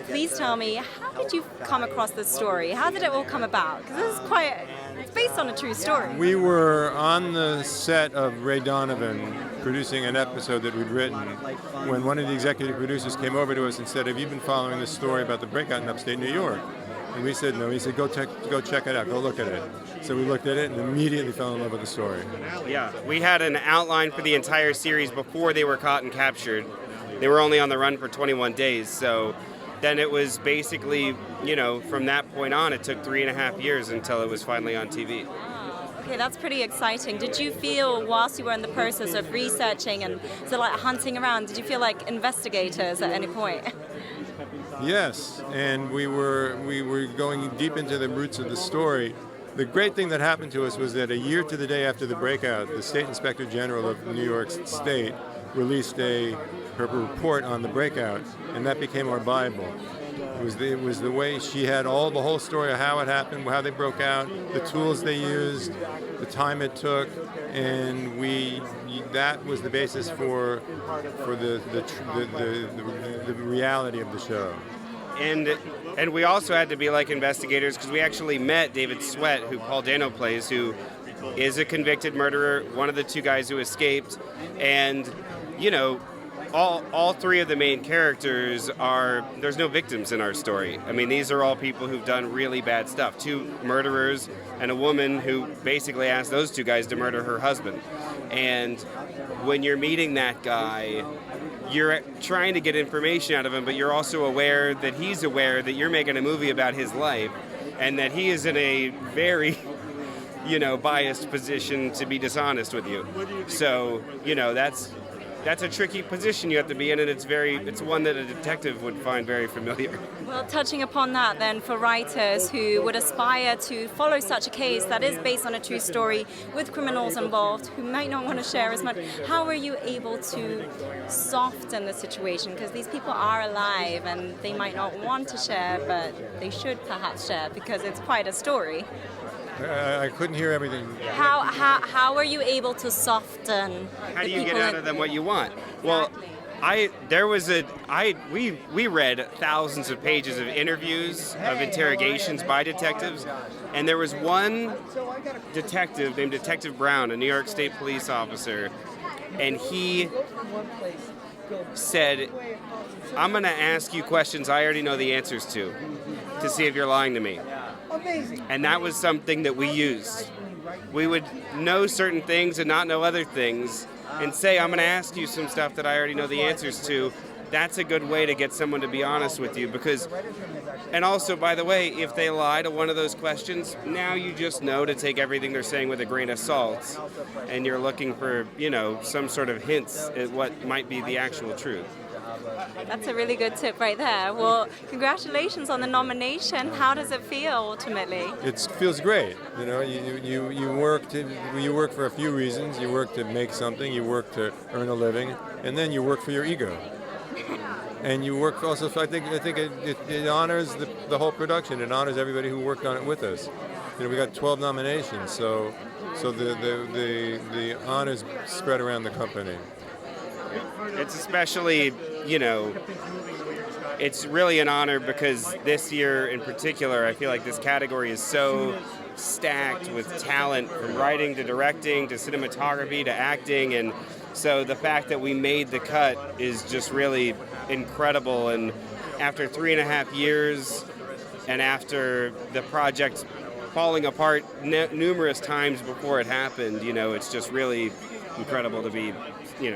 please tell me, how did you come across this story? How did it all come about? Because it's based on a true story. We were on the set of Ray Donovan producing an episode that we'd written when one of the executive producers came over to us and said, "Have you been following this story about the breakout in upstate New York?" And we said no. He said, go check it out, go look at it. So we looked at it and immediately fell in love with the story. Yeah, we had an outline for the entire series before they were caught and captured. They were only on the run for 21 days, so then it was basically, from that point on, it took 3.5 years until it was finally on TV. Okay, that's pretty exciting. Did you feel, whilst you were in the process of researching and hunting around, did you feel like investigators at any point? Yes, and we were going deep into the roots of the story. The great thing that happened to us was that a year to the day after the breakout, the State Inspector General of New York State released her report on the breakout, and that became our Bible. It was the way she had the whole story of how it happened, how they broke out, the tools they used, the time it took, and that was the basis for the reality of the show. And we also had to be like investigators because we actually met David Sweat, who Paul Dano plays, who is a convicted murderer, one of the two guys who escaped, and all three of the main characters there's no victims in our story. I mean, these are all people who've done really bad stuff. 2 murderers and a woman who basically asked those 2 guys to murder her husband. And when you're meeting that guy, you're trying to get information out of him, but you're also aware that he's aware that you're making a movie about his life and that he is in a very biased position to be dishonest with you. So, that's a tricky position you have to be in, and it's one that a detective would find very familiar. Well, touching upon that then, for writers who would aspire to follow such a case that is based on a true story with criminals involved who might not want to share as much, how are you able to soften the situation? Because these people are alive and they might not want to share, but they should perhaps share because it's quite a story. I couldn't hear everything. How are you able to soften? How do you get out of them what you want? Well, we read thousands of pages of interviews, of interrogations by detectives, and there was one detective named Detective Brown, a New York State police officer, and he said, "I'm going to ask you questions I already know the answers to see if you're lying to me." And that was something that we used. We would know certain things and not know other things and say, "I'm going to ask you some stuff that I already know the answers to." That's a good way to get someone to be honest with you and also, by the way, if they lie to one of those questions, now you just know to take everything they're saying with a grain of salt, and you're looking for, some sort of hints at what might be the actual truth. That's a really good tip right there. Well, congratulations on the nomination. How does it feel ultimately? It feels great. You work for a few reasons. You work to make something. You work to earn a living, and then you work for your ego. And you work also. I think it honors the whole production. It honors everybody who worked on it with us. We got 12 nominations, so the honors spread around the company. It's especially, it's really an honor because this year in particular, I feel like this category is so stacked with talent, from writing to directing to cinematography to acting, and so the fact that we made the cut is just really incredible. And after 3.5 years, and after the project falling apart numerous times before it happened, it's just really incredible to be,